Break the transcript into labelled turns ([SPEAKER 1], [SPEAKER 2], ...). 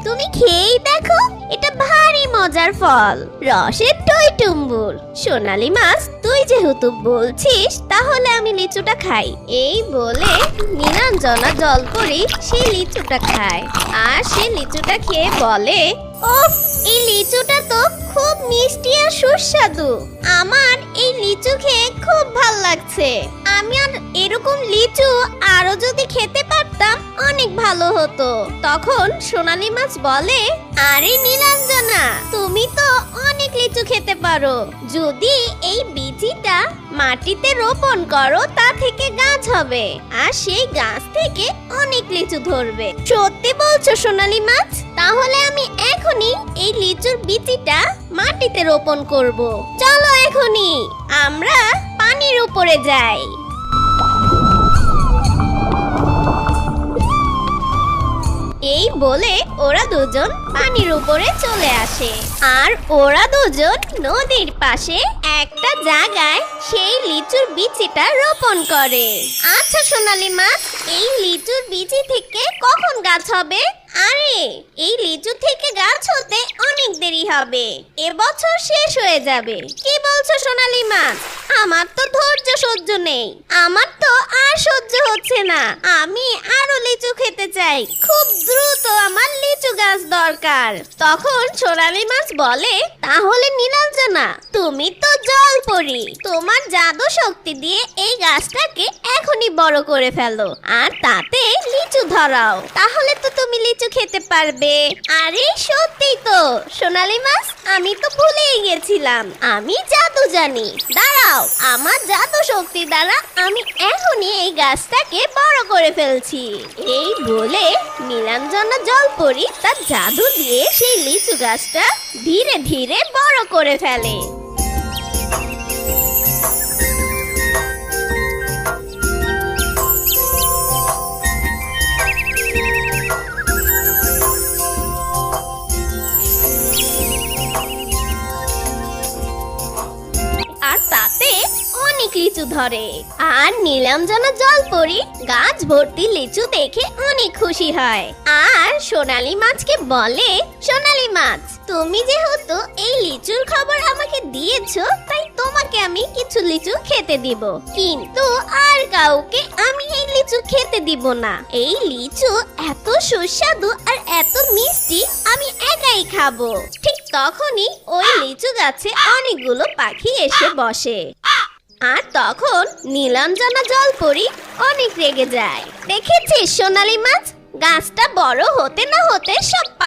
[SPEAKER 1] তুমি খেয়েই দেখো, এটা ভারী মজার ফল, রসের টইটুম্বুর। সোনালি মাছ, তুই যেহেতু বলছিস তাহলে আমি লিচুটা খাই। এই বলে নীলাঞ্জনা জলপরি সেই লিচুটা খায়। আর সে লিচুটা খেয়ে বলে, ওফ, এই লিচুটা তো খুব মিষ্টি আর সুস্বাদু। আমার এই লিচু খেয়ে খুব ভাল লাগছে। আমি আর এরকম লিচু আরো যদি খেতে পারতাম অনেক ভালো হতো। তখন সোনালী মাছ বলে, আরে নীলাঞ্জনা, তুমি তো অনেক লিচু খেতে পারো। যদি এই বীজটা মাটিতে রোপণ করো, তা থেকে গাছ হবে আর সেই গাছ থেকে অনেক লিচু ধরবে। সত্যি বলছো সোনালী মাছ? তাহলে আমি এখনই এই লিচুর বীজটা মাটিতে রোপণ করব। চলো এখনই আমরা পানির উপরে যাই। এই বলে ওরা দুজন পানির উপরে চলে আসে। আর ওরা দুজন নদীর পাশে একটা জায়গায় সেই লিচুর বীজটা রোপণ করে। আচ্ছা সোনালী মাছ, এই লিচুর বীজ থেকে কখন গাছ হবে? আরে, এই লিচু থেকে গাছ হতে অনেক দেরি হবে, এবছর শেষ হয়ে যাবে। কি বলছো সোনালী মাছ? আমার তো ধৈর্য সহ্য নেই, আমার তো আর সহ্য হচ্ছে না। আমি আরো লিচু খেতে চাই, খুব দ্রুত আমার লিচু গাছ দরকার। তখন সোনালী মাছ বলে, তাহলে নীলাঞ্জনা, তুমি তো জলপরি, তোমার জাদু শক্তি দিয়ে এই গাছটাকে এখনই বড় করে ফেলো আর তাতে লিচু ধরাও, তাহলে তো তুমি লিচু খেতে পারবে। আরে সত্যি তো সোনালী মাছ, আমি তো ভুলেই গেছিলাম, আমি জাদু জানি। দাঁড়াও, আমার জাদু শক্তি দ্বারা আমি এখনই এই গাছটাকে বড় করে ফেলছি। এই বলে নীলাঞ্জনা জলপরি তার জাদু দিয়ে সেই লিচু গাছটা ধীরে ধীরে বড় করে ফেলে। আর তাতে অনেক লিচু ধরে। আর নীলাঞ্জনা জলপরি গাছ ভর্তি লিচু দেখে অনেক খুশি হয়। আর সোনালী মাছকে বলে, সোনালী মাছ, তুমি যেহেতু এই লিচুর খবর আমাকে দিয়েছো, তাই তোমাকে আমি কিছু লিচু খেতে দিব, কিন্তু আর কাউকে আমি এই লিচু খেতে দিব না। এই লিচু এত সুস্বাদু আর এত মিষ্টি, আমি একাই খাবো। ঠিক তখনই ওই লিচু গাছে অনেকগুলো পাখি এসে বসে। আর তখন নীলাঞ্জনা জলপরি অনেক রেগে যায়। দেখেছিস সোনালী মাছ, গাছটা বড় হতে না হতে সব